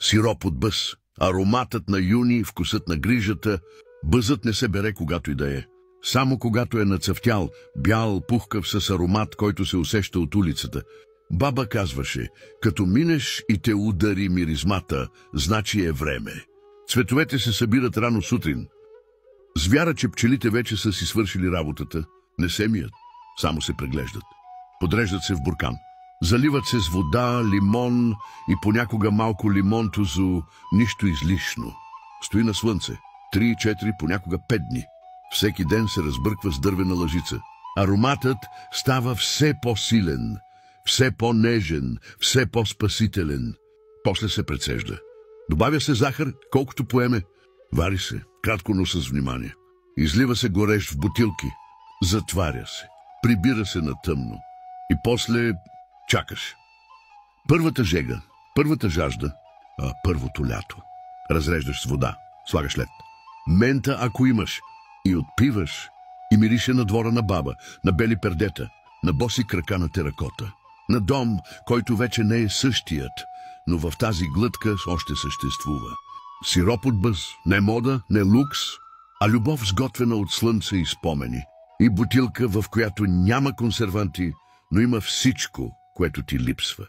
Сироп от бъз, ароматът на юни, вкусът на грижата. Бъзът не се бере когато и да е. Само когато е нацъфтял, бял, пухкав с аромат, който се усеща от улицата. Баба казваше, като минеш и те удари миризмата, значи е време. Цветовете се събират рано сутрин. С вяра, че пчелите вече са си свършили работата, не се мият, само се преглеждат. Подреждат се в буркан. Заливат се с вода, лимон и понякога малко лимон тузу, нищо излишно. Стои на слънце. 3-4, понякога 5 дни. Всеки ден се разбърква с дървена лъжица. Ароматът става все по-силен, все по-нежен, все по-спасителен. После се прецежда. Добавя се захар, колкото поеме. Вари се, кратко, но с внимание. Излива се горещ в бутилки. Затваря се. Прибира се на тъмно. И после чакаш. Първата жега, първата жажда, първото лято. Разреждаш с вода, слагаш лед. Мента, ако имаш, и отпиваш, и мирише на двора на баба, на бели пердета, на боси крака на теракота, на дом, който вече не е същият, но в тази глътка още съществува. Сироп от бъз, не мода, не лукс, а любов сготвена от слънце и спомени. И бутилка, в която няма консерванти, но има всичко, което ти липсва.